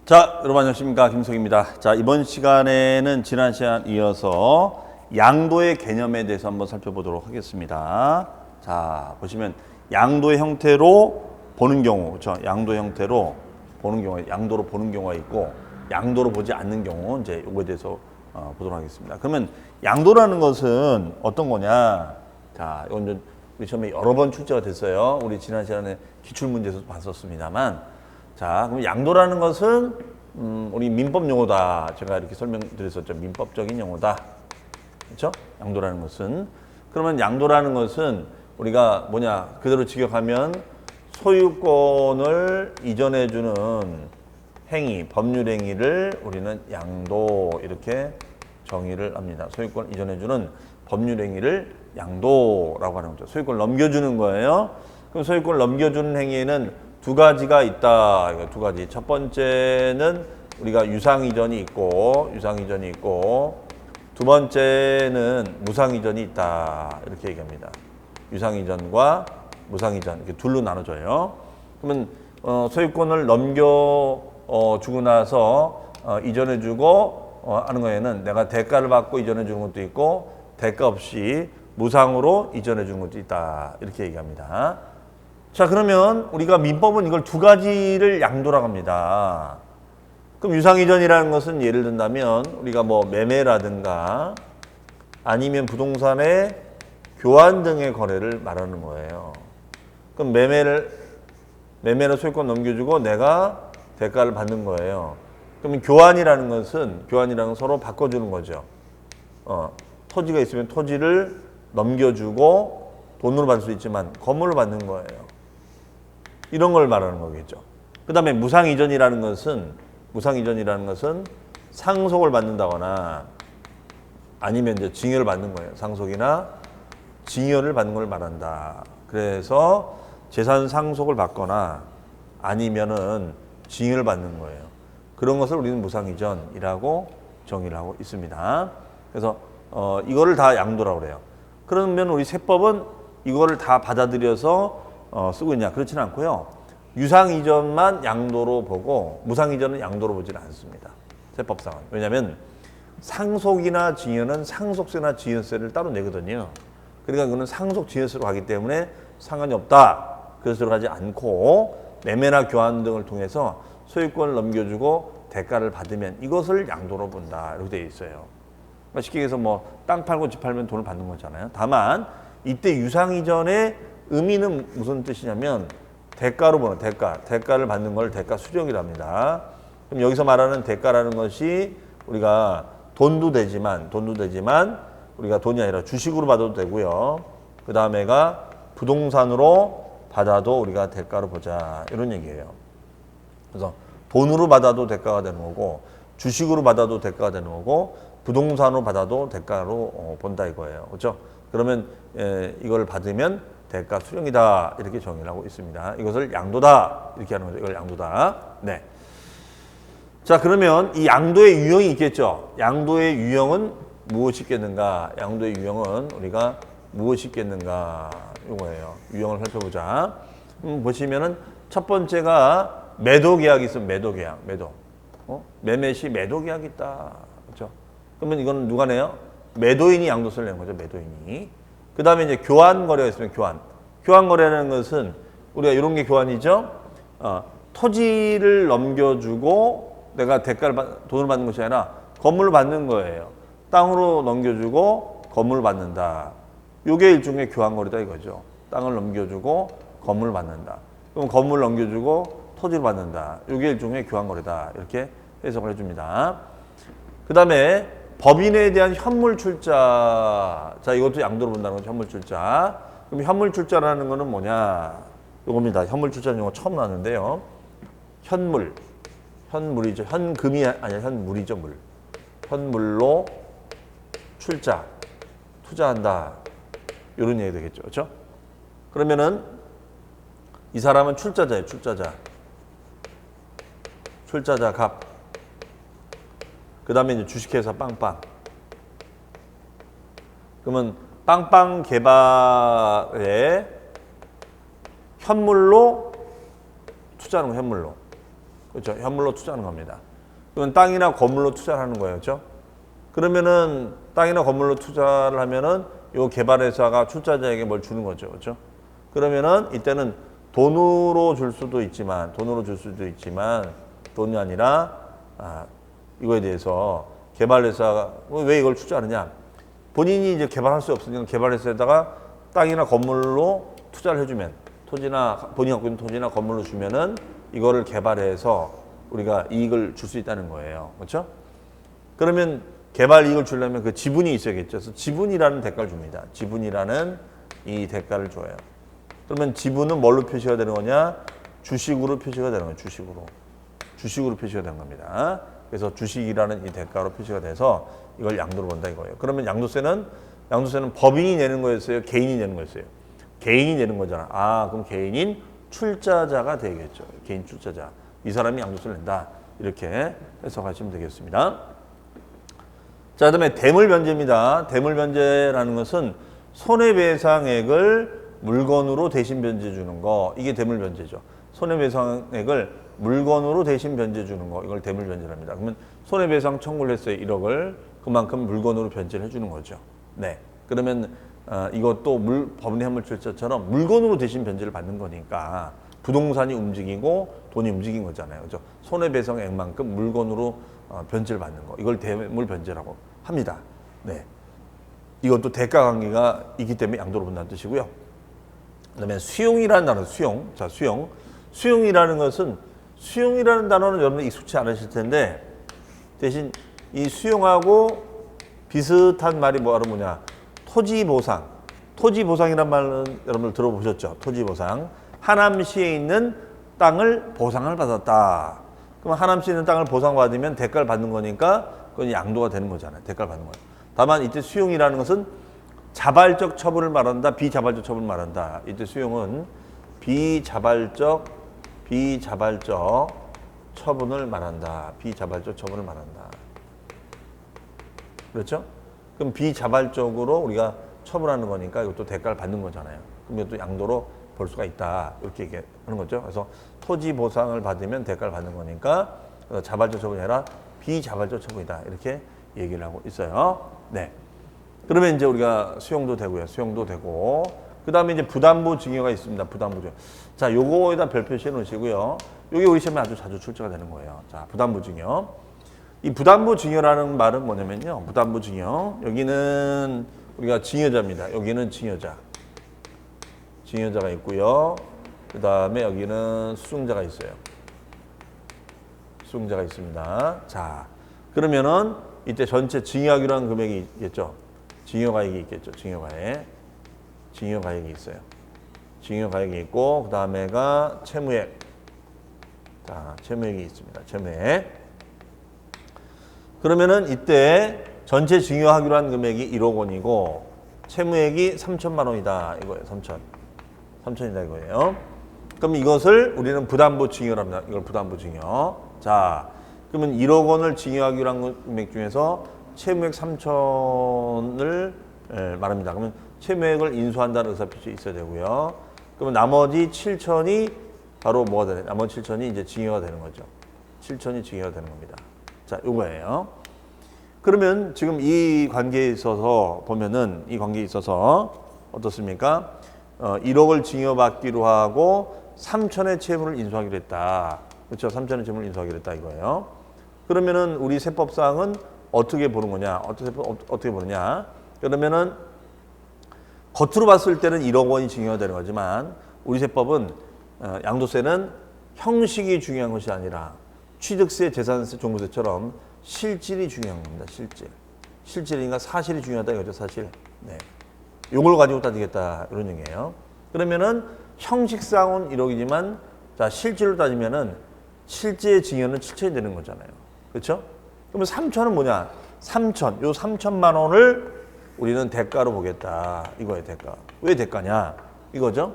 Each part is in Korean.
자, 여러분 안녕하십니까, 김석입니다. 자, 이번 시간에는 지난 시간 이어서 양도의 개념에 대해서 한번 살펴보도록 하겠습니다. 자, 보시면 양도의 형태로 보는 경우, 그렇죠? 양도의 형태로 보는 경우, 양도로 보는 경우가 있고 양도로 보지 않는 경우, 이제 이거에 대해서 보도록 하겠습니다. 그러면 양도라는 것은 어떤 거냐? 자, 이건 좀 우리 시험에 여러 번 출제가 됐어요. 우리 지난 시간에 기출문제에서 봤었습니다만, 자, 그럼 양도라는 것은 우리 민법 용어다. 제가 이렇게 설명드렸었죠. 민법적인 용어다. 그렇죠? 양도라는 것은. 그러면 양도라는 것은 우리가 뭐냐? 그대로 직역하면 소유권을 이전해주는 행위, 법률 행위를 우리는 양도 이렇게 정의를 합니다. 소유권 이전해주는 법률 행위를 양도라고 하는 거죠. 소유권을 넘겨주는 거예요. 그럼 소유권을 넘겨주는 행위에는 두 가지가 있다. 이거 두 가지. 첫 번째는 우리가 유상이전이 있고, 두 번째는 무상이전이 있다. 이렇게 얘기합니다. 유상이전과 무상이전 이렇게 둘로 나눠져요. 그러면 소유권을 넘겨주고 나서 이전해주고 하는 거에는 내가 대가를 받고 이전해주는 것도 있고 대가 없이 무상으로 이전해주는 것도 있다. 이렇게 얘기합니다. 자, 그러면 우리가 민법은 이걸 두 가지를 양도라고 합니다. 그럼 유상이전이라는 것은 예를 든다면 우리가 뭐 매매라든가 아니면 부동산의 교환 등의 거래를 말하는 거예요. 그럼 매매로 소유권 넘겨주고 내가 대가를 받는 거예요. 그러면 교환이라는 것은 서로 바꿔주는 거죠. 토지가 있으면 토지를 넘겨주고 돈으로 받을 수 있지만 건물을 받는 거예요. 이런 걸 말하는 거겠죠. 그 다음에 무상이전이라는 것은 상속을 받는다거나 아니면 이제 징여를 받는 거예요. 상속이나 징여를 받는 걸 말한다. 그래서 재산 상속을 받거나 아니면은 징여를 받는 거예요. 그런 것을 우리는 무상이전이라고 정의를 하고 있습니다. 그래서 이거를 다 양도라고 그래요. 그러면 우리 세법은 이거를 다 받아들여서 쓰고 있냐? 그렇지는 않고요. 유상이전만 양도로 보고 무상이전은 양도로 보지는 않습니다. 세법상은. 왜냐하면 상속이나 징여는 상속세나 징여세를 따로 내거든요. 그러니까 그거는 상속징여세로 가기 때문에 상관이 없다. 그래서 들어가지 않고 매매나 교환 등을 통해서 소유권을 넘겨주고 대가를 받으면 이것을 양도로 본다. 이렇게 되어 있어요. 그러니까 쉽게 얘기해서 뭐 땅 팔고 집 팔면 돈을 받는 거잖아요. 다만 이때 유상이전의 의미는 무슨 뜻이냐면 대가로 보는 대가를 받는 걸 대가 수령이라 합니다. 그럼 여기서 말하는 대가라는 것이 우리가 돈도 되지만 우리가 돈이 아니라 주식으로 받아도 되고요. 그 다음에가 부동산으로 받아도 우리가 대가로 보자 이런 얘기예요. 그래서 돈으로 받아도 대가가 되는 거고 주식으로 받아도 대가가 되는 거고 부동산으로 받아도 대가로 본다 이거예요. 그렇죠? 그러면 이걸 받으면 대가 수령이다 이렇게 정의를 하고 있습니다. 이것을 양도다 이렇게 하는 거죠. 이걸 양도다. 네. 자, 그러면 이 양도의 유형이 있겠죠. 양도의 유형은 무엇이 있겠는가? 양도의 유형은 우리가 무엇이 있겠는가? 이거예요. 유형을 살펴보자. 보시면은 첫 번째가 매도 계약이 있으면 매도 계약. 매매 시 매도 계약이 있다. 그렇죠? 그러면 이건 누가 내요? 매도인이 양도세를 내는 거죠. 매도인이. 그 다음에 이제 교환 거래가 있으면 교환 거래라는 것은 우리가 이런 게 교환이죠. 토지를 넘겨주고 내가 돈을 받는 것이 아니라 건물을 받는 거예요. 땅으로 넘겨주고 건물을 받는다. 이게 일종의 교환 거래다 이거죠. 땅을 넘겨주고 건물을 받는다. 그럼 건물을 넘겨주고 토지를 받는다. 이게 일종의 교환 거래다. 이렇게 해석을 해줍니다. 그 다음에 법인에 대한 현물 출자. 자, 이것도 양도로 본다는 거죠. 현물 출자. 그럼 현물 출자라는 거는 뭐냐? 이겁니다. 현물 출자는 용어 처음 나왔는데요. 현물이죠. 현금이 아니라 현물이죠. 현물로 출자, 투자한다. 이런 얘기 되겠죠. 그렇죠? 그러면은 이 사람은 출자자예요. 출자자 갑. 그 다음에 이제 주식회사 빵빵. 그러면 빵빵 개발에 현물로 투자하는 거 현물로. 그렇죠? 현물로 투자하는 겁니다. 그건 땅이나 건물로 투자를 하는 거예요. 그렇죠? 그러면은 땅이나 건물로 투자를 하면은 요 개발회사가 출자자에게 뭘 주는 거죠. 그렇죠? 그러면은 이때는 돈으로 줄 수도 있지만 돈이 아니라 이거에 대해서 개발회사가 왜 이걸 투자하느냐? 본인이 이제 개발할 수 없으니까 개발회사에다가 땅이나 건물로 투자를 해주면 본인이 갖고 있는 토지나 건물로 주면은 이거를 개발해서 우리가 이익을 줄 수 있다는 거예요. 그렇죠? 그러면 개발 이익을 주려면 그 지분이 있어야겠죠. 그래서 지분이라는 대가를 줍니다. 지분이라는 이 대가를 줘요. 그러면 지분은 뭘로 표시가 되는 거냐? 주식으로 표시가 되는 거예요. 주식으로 표시가 되는 겁니다. 그래서 주식이라는 이 대가로 표시가 돼서 이걸 양도로 본다 이거예요. 그러면 양도세는 법인이 내는 거였어요? 개인이 내는 거였어요? 개인이 내는 거잖아. 그럼 개인인 출자자가 되겠죠. 개인 출자자. 이 사람이 양도세를 낸다. 이렇게 해석하시면 되겠습니다. 자, 그다음에 대물변제입니다. 대물변제라는 것은 손해배상액을 물건으로 대신 변제해 주는 거. 이게 대물변제죠. 손해배상액을 물건으로 대신 변제해 주는 거. 이걸 대물변제랍니다. 그러면 손해배상 청구를 했어요. 1억을. 그만큼 물건으로 변제를 해 주는 거죠. 네. 그러면 이것도 법인의 현물출자처럼 물건으로 대신 변제를 받는 거니까 부동산이 움직이고 돈이 움직인 거잖아요. 그죠? 손해배상액만큼 물건으로 변제를 받는 거. 이걸 대물변제라고 합니다. 네. 이것도 대가 관계가 있기 때문에 양도로 본다는 뜻이고요. 그다음에 수용이라는 단어, 수용. 자, 수용. 수용이라는 단어는 여러분들 익숙치 않으실 텐데 대신 이 수용하고 비슷한 말이 뭐냐? 토지보상. 토지보상이란 말은 여러분들 들어보셨죠? 토지보상. 하남시에 있는 땅을 보상을 받았다. 그럼 하남시에 있는 땅을 보상받으면 대가를 받는 거니까 그건 양도가 되는 거잖아요. 대가를 받는 거예요. 다만 이때 수용이라는 것은 자발적 처분을 말한다. 비자발적 처분을 말한다. 이때 수용은 비자발적 처분을 말한다. 비자발적 처분을 말한다. 그렇죠? 그럼 비자발적으로 우리가 처분하는 거니까 이것도 대가를 받는 거잖아요. 그럼 이것도 양도로 볼 수가 있다. 이렇게 얘기하는 거죠. 그래서 토지 보상을 받으면 대가를 받는 거니까 자발적 처분이 아니라 비자발적 처분이다. 이렇게 얘기를 하고 있어요. 네. 그러면 이제 우리가 수용도 되고요. 수용도 되고. 그 다음에 이제 부담부 증여가 있습니다. 부담부 증여. 자, 요거에다 별 표시해 놓으시고요. 요게 우리 시험에 아주 자주 출제가 되는 거예요. 자, 부담부 증여. 이 부담부 증여라는 말은 뭐냐면요. 부담부 증여. 여기는 우리가 증여자입니다. 여기는 증여자가 있고요. 그 다음에 여기는 수증자가 있어요. 수증자가 있습니다. 자, 그러면은 이때 전체 증여하기로 한 금액이 있겠죠. 증여가액이 있겠죠. 증여가액이 있어요. 증여가액이 있고 그 다음에가 채무액. 자, 채무액이 있습니다. 채무액. 그러면은 이때 전체 증여하기로 한 금액이 1억 원이고 채무액이 3천만 원이다. 이거예요. 3천이다 이거예요. 그럼 이것을 우리는 부담부 증여랍니다. 이걸 부담부 증여. 자, 그러면 1억 원을 증여하기로 한 금액 중에서 채무액 3천을 말합니다. 그러면 채무액을 인수한다는 의사표시 있어야 되고요. 그러면 나머지 7천이 바로 뭐가 되냐? 나머지 7천이 이제 증여가 되는 거죠. 7천이 증여가 되는 겁니다. 자, 요거예요. 그러면 지금 이 관계에 있어서 보면은 이 관계에 있어서 어떻습니까? 1억을 증여받기로 하고 3천의 채무를 인수하기로 했다. 그렇죠? 3천의 채무를 인수하기로 했다 이거예요. 그러면은 우리 세법상은 어떻게 보는 거냐? 어떻게 보느냐? 그러면은 겉으로 봤을 때는 1억 원이 증여가 되는 거지만 우리 세법은 양도세는 형식이 중요한 것이 아니라 취득세, 재산세, 종부세처럼 실질이 중요한 겁니다. 실질이니까 사실이 중요하다 이거죠. 사실. 네. 요걸 가지고 따지겠다 이런 얘기예요. 그러면은 형식상은 1억이지만 자 실질로 따지면은 실제 증여는 7천이 되는 거잖아요. 그렇죠? 그러면 3천은 뭐냐? 3천. 요 3천만 원을 우리는 대가로 보겠다. 이거예요, 대가. 왜 대가냐? 이거죠.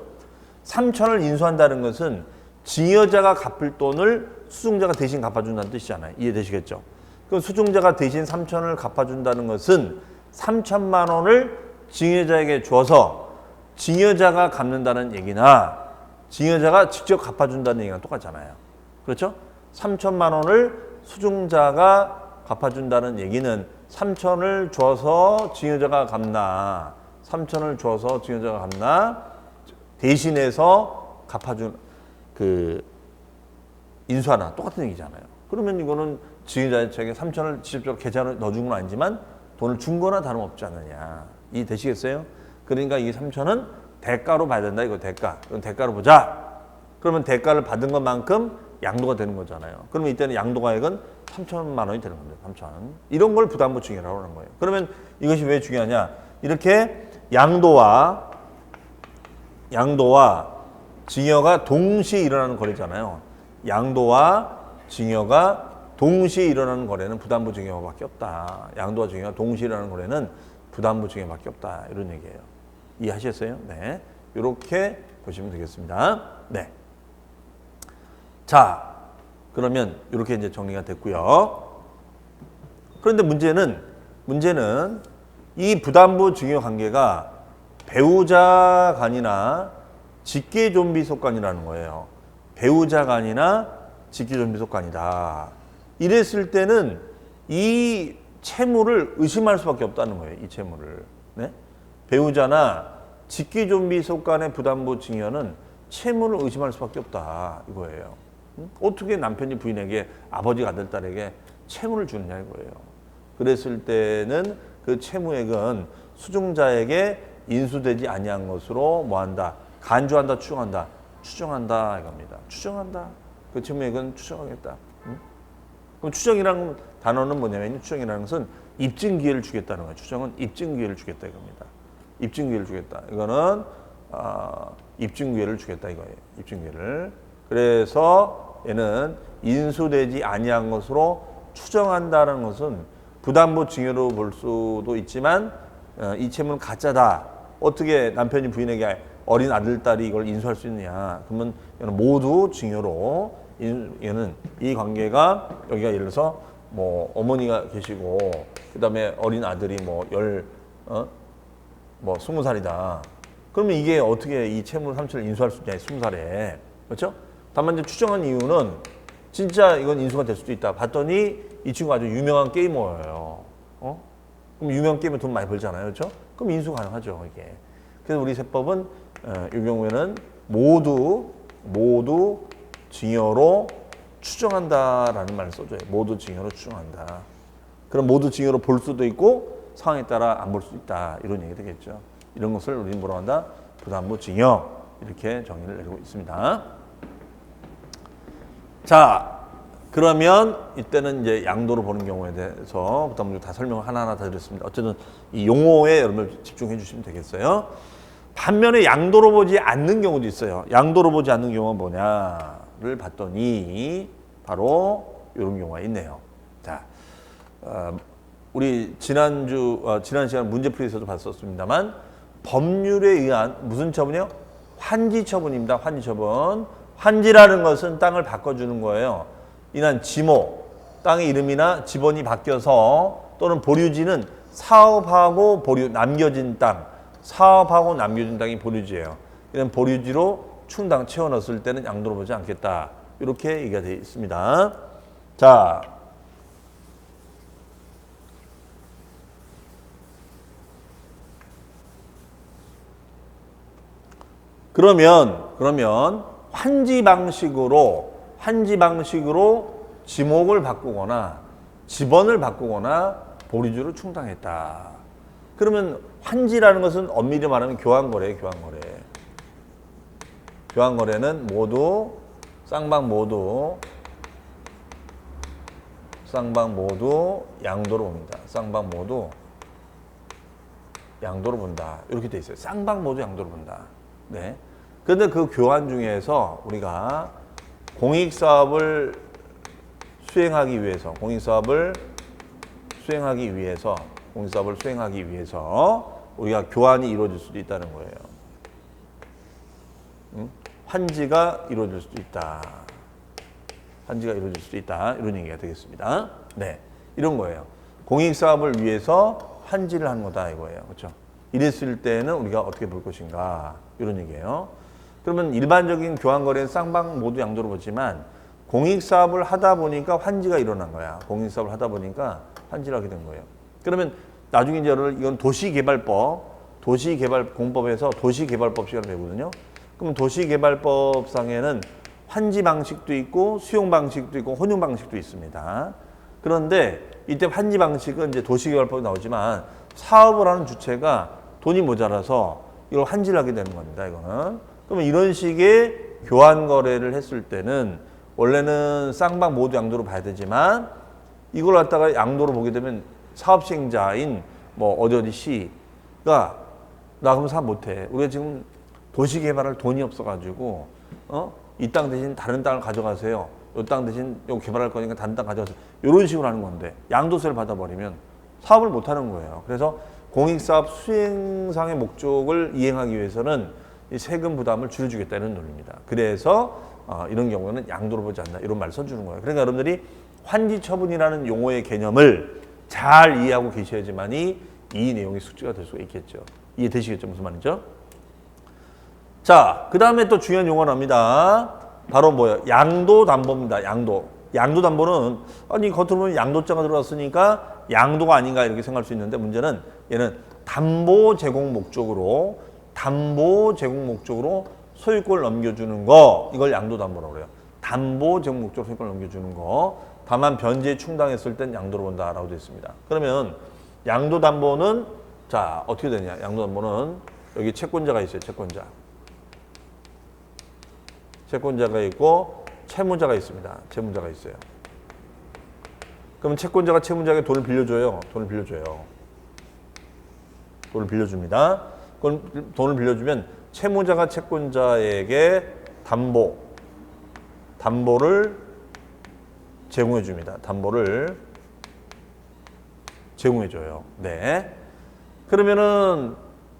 3천을 인수한다는 것은 증여자가 갚을 돈을 수증자가 대신 갚아준다는 뜻이잖아요. 이해되시겠죠? 그럼 수증자가 대신 3천을 갚아준다는 것은 3천만 원을 증여자에게 줘서 증여자가 갚는다는 얘기나 증여자가 직접 갚아준다는 얘기랑 똑같잖아요. 그렇죠? 3천만 원을 수증자가 갚아준다는 얘기는 3천을 줘서 증여자가 갚나, 3천을 줘서 증여자가 갚나, 대신해서 갚아준 그 인수하나 똑같은 얘기잖아요. 그러면 이거는 증여자에게 3천을 직접적으로 계좌로 넣어준 건 아니지만 돈을 준 거나 다름없지 않느냐. 이해되시겠어요? 그러니까 이 3천은 대가로 봐야 된다. 이거 대가. 그럼 대가로 보자. 그러면 대가를 받은 것만큼 양도가 되는 거잖아요. 그러면 이때는 양도가액은 3천만 원이 되는 겁니다. 3천. 이런 걸 부담부 증여라고 하는 거예요. 그러면 이것이 왜 중요하냐? 이렇게 양도와 증여가 동시에 일어나는 거래잖아요. 양도와 증여가 동시에 일어나는 거래는 부담부 증여밖에 없다. 양도와 증여가 동시에 일어나는 거래는 부담부 증여밖에 없다. 이런 얘기예요. 이해하셨어요? 네. 이렇게 보시면 되겠습니다. 네. 자, 그러면 이렇게 이제 정리가 됐고요. 그런데 문제는 이 부담부 증여 관계가 배우자 간이나 직계 좀비 속간이라는 거예요. 배우자 간이나 직계 좀비 속간이다. 이랬을 때는 이 채무를 의심할 수밖에 없다는 거예요. 이 채무를. 네? 배우자나 직계 좀비 속간의 부담부 증여는 채무를 의심할 수밖에 없다. 이거예요. 어떻게 남편이 부인에게 아버지가 아들 딸에게 채무를 주느냐 이거예요. 그랬을 때는 그 채무액은 수증자에게 인수되지 아니한 것으로 뭐한다? 간주한다, 추정한다 이겁니다. 추정한다. 그 채무액은 추정하겠다. 그럼 추정이라는 단어는 뭐냐면 추정이라는 것은 입증 기회를 주겠다는 거예요. 추정은 입증 기회를 주겠다 이겁니다. 입증 기회를 주겠다. 이거는 입증 기회를 주겠다 이거예요. 입증 기회를. 그래서 얘는 인수되지 아니한 것으로 추정한다는 것은 부담부 증여로 볼 수도 있지만 이 채무는 가짜다. 어떻게 남편이 부인에게 어린 아들, 딸이 이걸 인수할 수 있느냐. 그러면 얘는 모두 증여로 얘는 이 관계가 여기가 예를 들어서 뭐 어머니가 계시고 그다음에 어린 아들이 뭐 20살이다. 그러면 이게 어떻게 이 채무 3천을 인수할 수 있냐. 20살에. 그렇죠? 다만 이제 추정한 이유는 진짜 이건 인수가 될 수도 있다. 봤더니 이 친구가 아주 유명한 게이머예요. 그럼 유명한 게임에 돈 많이 벌잖아요. 그렇죠? 그럼 인수 가능하죠, 이게. 그래서 우리 세법은 이 경우에는 모두 증여로 추정한다라는 말을 써줘요. 모두 증여로 추정한다. 그럼 모두 증여로 볼 수도 있고 상황에 따라 안 볼 수도 있다. 이런 얘기 되겠죠. 이런 것을 우리는 뭐라고 한다? 부담부 증여. 이렇게 정의를 내리고 있습니다. 자, 그러면 이때는 이제 양도로 보는 경우에 대해서 부담부 다 설명을 하나하나 다 드렸습니다. 어쨌든 이 용어에 여러분들 집중해 주시면 되겠어요. 반면에 양도로 보지 않는 경우도 있어요. 양도로 보지 않는 경우가 뭐냐를 봤더니 바로 이런 경우가 있네요. 자, 우리 지난 시간 문제풀이에서도 봤었습니다만 법률에 의한 무슨 처분이요? 환지 처분입니다. 환지 처분. 환지라는 것은 땅을 바꿔주는 거예요. 이난 지모, 땅의 이름이나 지번이 바뀌어서 또는 보류지는 사업하고 남겨진 땅, 사업하고 남겨진 땅이 보류지예요. 이런 보류지로 충당 채워 넣었을 때는 양도로 보지 않겠다. 이렇게 얘기가 되어 있습니다. 자, 그러면 환지 방식으로 지목을 바꾸거나 지번을 바꾸거나 보류지로 충당했다. 그러면 환지라는 것은 엄밀히 말하면 교환거래예요. 교환거래는 모두 쌍방 모두 양도로 봅니다. 쌍방 모두 양도로 본다. 이렇게 돼 있어요. 쌍방 모두 양도로 본다. 네. 그런데 그 교환 중에서 우리가 공익사업을 수행하기 위해서 우리가 교환이 이루어질 수도 있다는 거예요. 환지가 이루어질 수도 있다. 이런 얘기가 되겠습니다. 네, 이런 거예요. 공익사업을 위해서 환지를 하는 거다 이거예요. 그렇죠? 이랬을 때는 우리가 어떻게 볼 것인가 이런 얘기예요. 그러면 일반적인 교환거래는 쌍방 모두 양도로 보지만 공익사업을 하다 보니까 환지가 일어난 거야. 공익사업을 하다 보니까 환지를 하게 된 거예요. 그러면 나중에 이제 이건 도시개발공법에서 도시개발법 시간을 배우거든요. 그럼 도시개발법상에는 환지 방식도 있고 수용 방식도 있고 혼용 방식도 있습니다. 그런데 이때 환지 방식은 이제 도시개발법이 나오지만 사업을 하는 주체가 돈이 모자라서 이걸 환지를 하게 되는 겁니다. 이거는. 그러면 이런 식의 교환 거래를 했을 때는 원래는 쌍방 모두 양도로 봐야 되지만 이걸 갖다가 양도로 보게 되면 사업 시행자인 뭐 어디 시가 나 그럼 사업 못해. 우리가 지금 도시 개발할 돈이 없어가지고 이 땅 대신 다른 땅을 가져가세요. 이 땅 대신 요 개발할 거니까 다른 땅 가져가세요. 이런 식으로 하는 건데 양도세를 받아버리면 사업을 못 하는 거예요. 그래서 공익사업 수행상의 목적을 이행하기 위해서는 이 세금 부담을 줄여주겠다는 논리입니다. 그래서 이런 경우에는 양도로 보지 않나 이런 말을 써주는 거예요. 그러니까 여러분들이 환지처분이라는 용어의 개념을 잘 이해하고 계셔야지만이 이 내용이 숙지가 될 수가 있겠죠. 이해되시겠죠? 무슨 말이죠? 자, 그 다음에 또 중요한 용어가 나옵니다. 바로 뭐예요? 양도담보입니다. 양도담보는 아니 겉으로 보면 양도자가 들어갔으니까 양도가 아닌가 이렇게 생각할 수 있는데 문제는 얘는 담보 제공 목적으로 소유권을 넘겨주는 거 이걸 양도담보라고 그래요. 담보 제공 목적으로 소유권을 넘겨주는 거 다만 변제에 충당했을 땐 양도로 본다라고 되어 있습니다. 그러면 양도담보는 자 어떻게 되냐? 양도담보는 여기 채권자가 있어요. 채권자가 있고 채무자가 있습니다. 채무자가 있어요. 그럼 채권자가 채무자에게 돈을 빌려줘요. 돈을 빌려줍니다. 그럼 돈을 빌려주면 채무자가 채권자에게 담보를 제공해 줍니다. 담보를 제공해 줘요. 네. 그러면은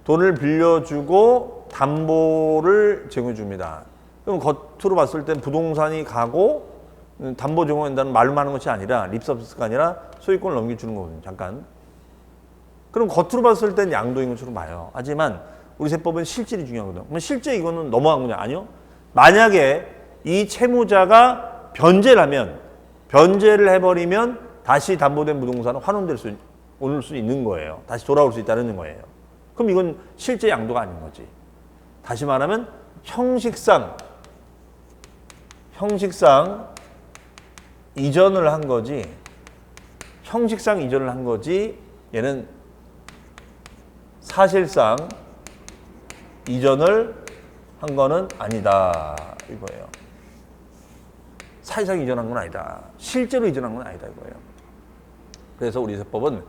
돈을 빌려주고 담보를 제공해 줍니다. 그럼 겉으로 봤을 땐 부동산이 가고 담보 제공한다는 말만 하는 것이 아니라 립서비스가 아니라 소유권을 넘겨주는 거거든요. 잠깐. 그럼 겉으로 봤을 땐 양도인 것처럼 봐요. 하지만 우리 세법은 실질이 중요하거든요. 그럼 실제 이거는 넘어간 거냐? 아니요. 만약에 이 채무자가 변제를 해버리면 다시 담보된 부동산은 환원될 수 있는 거예요. 다시 돌아올 수 있다는 거예요. 그럼 이건 실제 양도가 아닌 거지. 다시 말하면 형식상 이전을 한 거지. 얘는 사실상 이전을 한 거는 아니다 이거예요. 사실상 이전한 건 아니다. 실제로 이전한 건 아니다 이거예요. 그래서 우리 세법은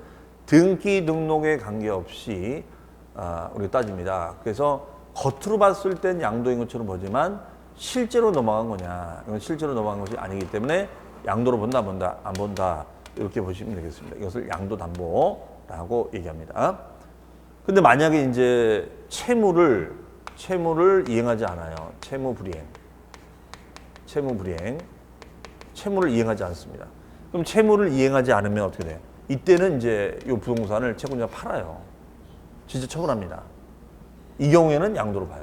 등기 등록에 관계없이 우리가 따집니다. 그래서 겉으로 봤을 땐 양도인 것처럼 보지만 실제로 넘어간 거냐? 이건 실제로 넘어간 것이 아니기 때문에 양도로 본다 안 본다 이렇게 보시면 되겠습니다. 이것을 양도담보라고 얘기합니다. 근데 만약에 이제 채무를 이행하지 않아요. 채무를 이행하지 않습니다. 그럼 채무를 이행하지 않으면 어떻게 돼요? 이때는 이제 이 부동산을 채권자가 팔아요. 진짜 처분합니다. 이 경우에는 양도로 봐요.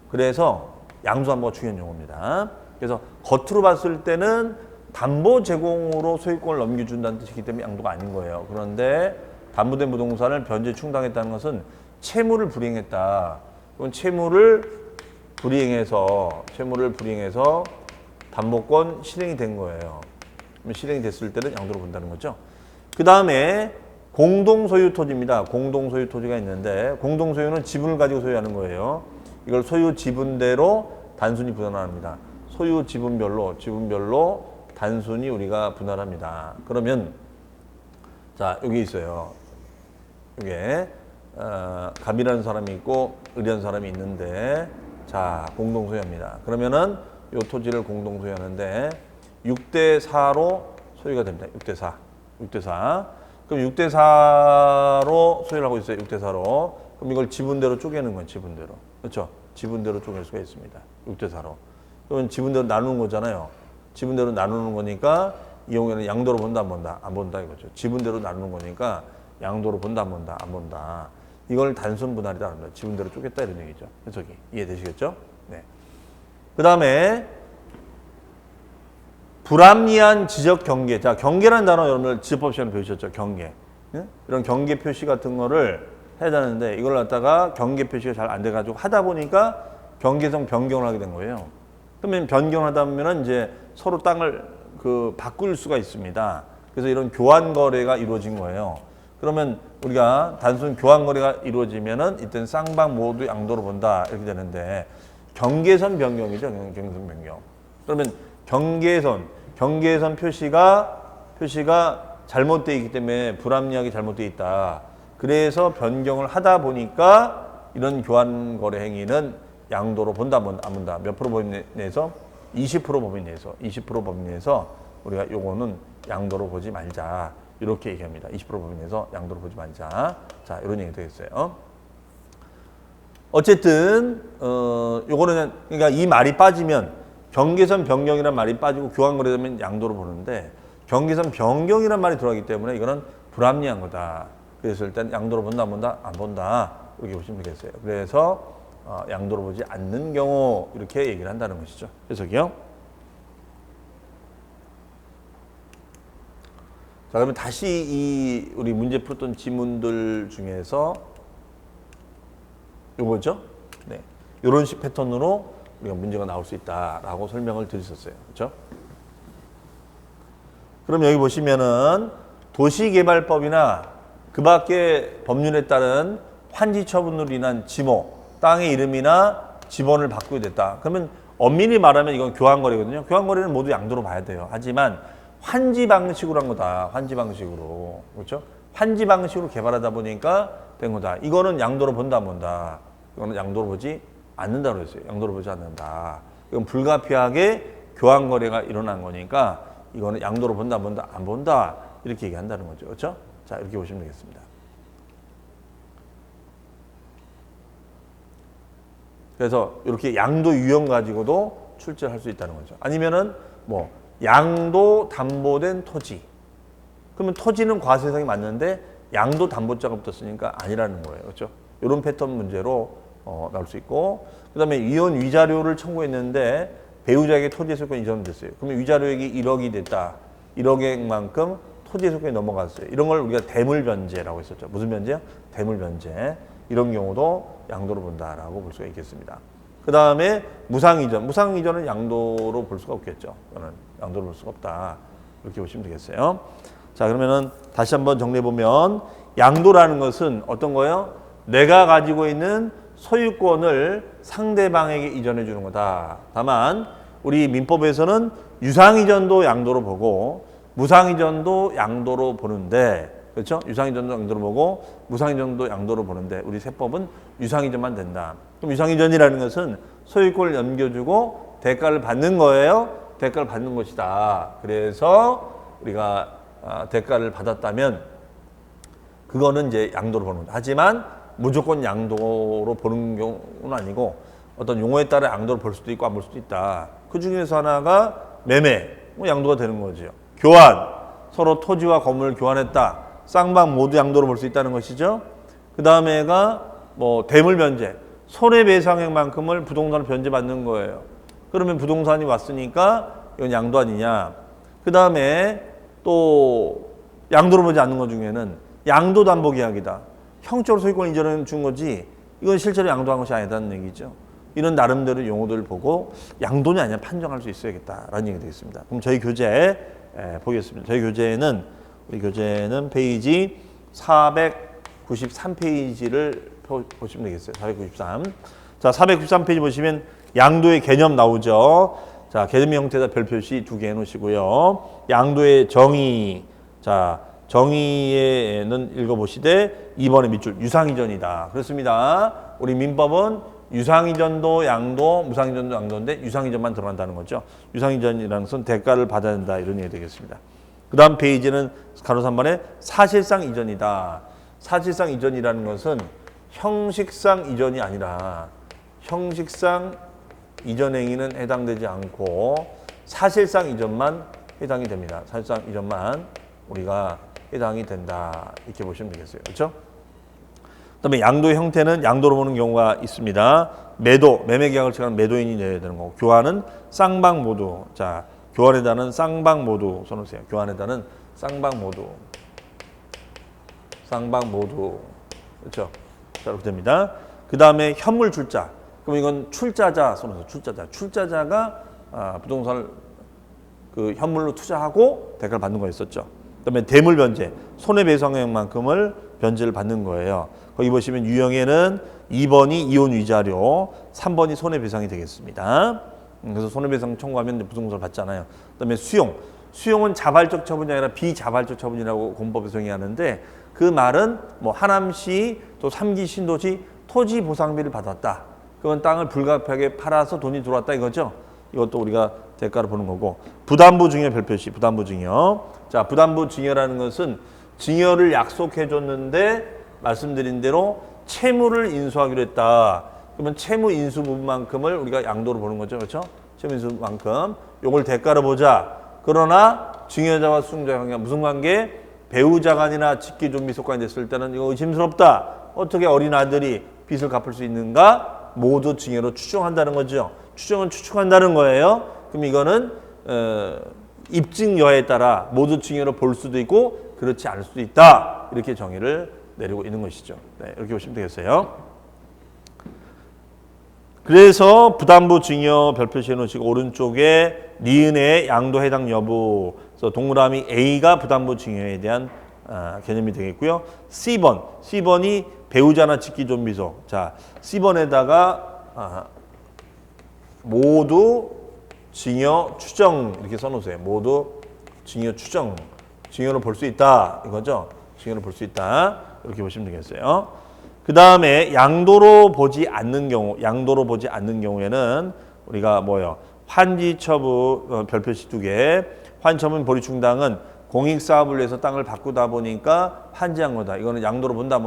그래서 양도담보가 중요한 용어입니다. 그래서 겉으로 봤을 때는 담보 제공으로 소유권을 넘겨준다는 뜻이기 때문에 양도가 아닌 거예요. 그런데 담보된 부동산을 변제 충당했다는 것은 채무를 불이행했다. 그럼 채무를 불이행해서 담보권 실행이 된 거예요. 그럼 실행이 됐을 때는 양도로 본다는 거죠. 그 다음에 공동소유 토지입니다. 공동소유 토지가 있는데 공동소유는 지분을 가지고 소유하는 거예요. 이걸 소유 지분대로 단순히 분할합니다. 소유 지분별로 단순히 우리가 분할합니다. 그러면 자 여기 있어요. 이게 갑이라는 사람이 있고 을이라는 사람이 있는데 자 공동소유합니다. 그러면은 이 토지를 공동소유하는데 6대4로 소유가 됩니다. 6대4. 그럼 6대4로 소유를 하고 있어요. 6대4로. 그럼 이걸 지분대로 쪼개는 거예요. 지분대로. 그렇죠? 지분대로 쪼갤 수가 있습니다. 6대4로. 그러면 지분대로 나누는 거잖아요. 지분대로 나누는 거니까 이 경우에는 양도로 본다 안 본다? 안 본다 이거죠. 지분대로 나누는 거니까 양도로 본다 안 본다? 안 본다. 이걸 단순 분할이다 합니다. 지분대로 쪼갰다 이런 얘기죠. 해석이. 이해되시겠죠? 네. 그 다음에 불합리한 지적 경계. 자, 경계라는 단어 여러분들 지적법 시간에 배우셨죠? 경계. 예? 이런 경계 표시 같은 거를 해야 되는데 이걸 갖다가 경계 표시가 잘 안 돼가지고 하다 보니까 경계성 변경을 하게 된 거예요. 그러면 변경하다 보면 이제 서로 땅을 바꿀 수가 있습니다. 그래서 이런 교환 거래가 이루어진 거예요. 그러면 우리가 단순 교환 거래가 이루어지면은 이때는 쌍방 모두 양도로 본다 이렇게 되는데 경계선 변경이죠. 경계선 변경. 그러면 경계선 표시가 잘못되어 있기 때문에 불합리하게 잘못되어 있다. 그래서 변경을 하다 보니까 이런 교환 거래 행위는 양도로 본다, 안 본다. 몇 프로 범위 내에서? 20% 범위 내에서. 20% 범위 내에서 우리가 요거는 양도로 보지 말자. 이렇게 얘기합니다. 20% 범위 내에서 양도로 보지 말자. 자, 이런 얘기 되겠어요. 어쨌든, 요거는, 그러니까 이 말이 빠지면 경계선 변경이란 말이 빠지고 교환 거래되면 양도로 보는데 경계선 변경이란 말이 들어가기 때문에 이거는 불합리한 거다. 그래서 일단 양도로 본다, 안 본다. 이렇게 보시면 되겠어요. 그래서 양도로 보지 않는 경우 이렇게 얘기를 한다는 것이죠. 해석이요. 자, 그러면 다시 우리 문제 풀었던 지문들 중에서 요거죠. 네. 이런 식 패턴으로 우리가 문제가 나올 수 있다라고 설명을 드렸었어요. 그렇죠? 그럼 여기 보시면은 도시개발법이나 그 밖의 법률에 따른 환지 처분으로 인한 지모, 땅의 이름이나 지번을 바꾸게 됐다. 그러면 엄밀히 말하면 이건 교환거래거든요. 교환거래는 모두 양도로 봐야 돼요. 하지만 환지 방식으로 한 거다. 환지 방식으로. 그렇죠? 환지 방식으로 개발하다 보니까 된 거다. 이거는 양도로 본다, 안 본다. 이거는 양도로 보지 않는다고 했어요. 양도로 보지 않는다. 이건 불가피하게 교환거래가 일어난 거니까 이거는 양도로 본다, 안 본다. 이렇게 얘기한다는 거죠. 그렇죠? 자, 이렇게 보시면 되겠습니다. 그래서 이렇게 양도 유형 가지고도 출제를 할 수 있다는 거죠. 아니면은 뭐 양도 담보된 토지. 그러면 토지는 과세상이 맞는데 양도 담보자가 붙었으니까 아니라는 거예요. 그렇죠? 이런 패턴 문제로 나올 수 있고, 그다음에 이혼 위자료를 청구했는데 배우자에게 토지 소유권이 이전됐어요. 그러면 위자료액이 1억이 됐다. 1억액만큼 토지 소유권이 넘어갔어요. 이런 걸 우리가 대물변제라고 했었죠. 무슨 변제요? 대물변제. 이런 경우도 양도로 본다라고 볼 수가 있겠습니다. 그 다음에 무상이전. 무상이전은 양도로 볼 수가 없겠죠. 이거는 양도로 볼 수가 없다. 이렇게 보시면 되겠어요. 자, 그러면은 다시 한번 정리해보면 양도라는 것은 어떤 거예요? 내가 가지고 있는 소유권을 상대방에게 이전해 주는 거다. 다만 우리 민법에서는 유상이전도 양도로 보고 무상이전도 양도로 보는데, 그렇죠? 유상이전도 양도로 보고 무상이전도 양도로 보는데 우리 세법은 유상이전만 된다. 그럼 유상이전이라는 것은 소유권을 넘겨주고 대가를 받는 거예요. 대가를 받는 것이다. 그래서 우리가 대가를 받았다면 그거는 이제 양도로 보는 거다. 하지만 무조건 양도로 보는 경우는 아니고 어떤 용어에 따라 양도로 볼 수도 있고 안 볼 수도 있다. 그 중에서 하나가 매매, 양도가 되는 거죠. 교환, 서로 토지와 건물을 교환했다. 쌍방 모두 양도로 볼 수 있다는 것이죠. 그 다음에가 뭐 대물변제, 손해배상액만큼을 부동산을 변제받는 거예요. 그러면 부동산이 왔으니까 이건 양도 아니냐. 그 다음에 또 양도로 보지 않는 것 중에는 양도담보계약이다. 형적으로 소유권 이전해 준 거지 이건 실제로 양도한 것이 아니다는 얘기죠. 이런 나름대로 용어들을 보고 양도냐 아니냐 판정할 수 있어야겠다라는 얘기 되겠습니다. 그럼 저희 교재 보겠습니다. 저희 우리 교재는 페이지 493페이지를 보시면 되겠어요. 493. 자, 493페이지 보시면 양도의 개념 나오죠. 자, 개념 형태에다 별 표시 2개 해놓으시고요. 양도의 정의. 자, 정의에는 읽어보시되 2번의 밑줄 유상이전이다. 그렇습니다. 우리 민법은 유상이전도 양도, 무상이전도 양도인데 유상이전만 들어간다는 거죠. 유상이전이라는 것은 대가를 받아야 된다. 이런 얘기 되겠습니다. 그 다음 페이지는 가로 3번에 사실상 이전이다. 사실상 이전이라는 것은 형식상 이전이 아니라 형식상 이전 행위는 해당되지 않고 사실상 이전만 해당이 됩니다. 사실상 이전만 우리가 해당이 된다. 이렇게 보시면 되겠어요. 그렇죠? 그다음에 양도의 형태는 양도로 보는 경우가 있습니다. 매도, 매매 계약을 체결한 매도인이 내야 되는 거고, 교환은 쌍방 모두. 자, 교환에다는 쌍방모두 써놓으세요. 교환에다는 쌍방모두. 그렇죠? 자, 이렇게 됩니다. 그 다음에 현물 출자. 그럼 이건 출자자 써놓으세요. 출자자가 부동산을 그 현물로 투자하고 대가를 받는 거였었죠. 그다음에 대물 변제, 손해배상액만큼을 변제를 받는 거예요. 거기 보시면 유형에는 2번이 이혼 위자료, 3번이 손해배상이 되겠습니다. 그래서 손해배상 청구하면 부동산을 받잖아요. 그다음에 수용은 자발적 처분이 아니라 비자발적 처분이라고 공법에서 정의하는데 그 말은 뭐 하남시 또 3기 신도시 토지 보상비를 받았다. 그건 땅을 불가피하게 팔아서 돈이 들어왔다 이거죠. 이것도 우리가 대가로 보는 거고 부담부 증여 별표시 부담부 증여. 자, 부담부 증여라는 것은 증여를 약속해 줬는데 말씀드린 대로 채무를 인수하기로 했다. 그러면 채무 인수 부분만큼을 우리가 양도로 보는 거죠. 그렇죠? 채무 인수만큼 요걸 대가로 보자. 그러나 증여자와 수증자의 관계가 무슨 관계? 배우자간이나 직계존비 속간이 됐을 때는 이거 의심스럽다. 어떻게 어린 아들이 빚을 갚을 수 있는가? 모두 증여로 추정한다는 거죠. 추정은 추측한다는 거예요. 그럼 이거는 입증 여하에 따라 모두 증여로 볼 수도 있고 그렇지 않을 수도 있다. 이렇게 정의를 내리고 있는 것이죠. 네, 이렇게 보시면 되겠어요. 그래서 부담부 증여 별표시해 놓으시고 오른쪽에 니은의 양도 해당 여부. 그래서 동그라미 A가 부담부 증여에 대한 개념이 되겠고요. C번이 배우자나 직계존비속. 자, C번에다가 모두 증여 추정 이렇게 써놓으세요. 모두 증여 추정. 증여로 볼 수 있다 이거죠. 증여로 볼 수 있다 이렇게 보시면 되겠어요. 그 다음에 양도로 보지 않는 경우에는 우리가 뭐요? 환지처분 별표시 2개. 환처분 보리충당은 공익사업을 위해서 땅을 바꾸다 보니까 환지한 거다. 이거는 양도로 본다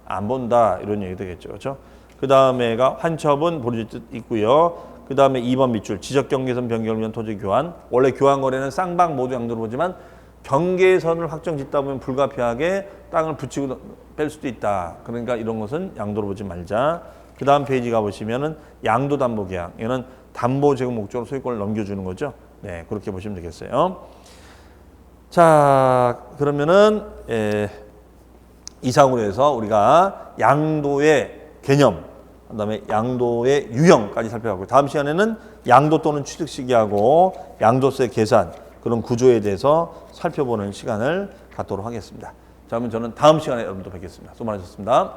안 본다 이런 얘기 되겠죠. 그렇죠? 그 다음에가 환처분 보리 뜻 있고요. 그 다음에 2번 밑줄 지적경계선 변경을 위한 토지 교환. 원래 교환 거래는 쌍방 모두 양도로 보지만 경계선을 확정 짓다 보면 불가피하게 땅을 붙이고 뺄 수도 있다. 그러니까 이런 것은 양도로 보지 말자. 그 다음 페이지 가보시면은 양도담보계약. 이거는 담보 제공 목적으로 소유권을 넘겨주는 거죠. 네, 그렇게 보시면 되겠어요. 자, 그러면은 이상으로 해서 우리가 양도의 개념, 그다음에 양도의 유형까지 살펴봤고요. 다음 시간에는 양도 또는 취득 시기하고 양도세 계산 그런 구조에 대해서 살펴보는 시간을 갖도록 하겠습니다. 자, 그러면 저는 다음 시간에 여러분들 뵙겠습니다. 수고 많으셨습니다.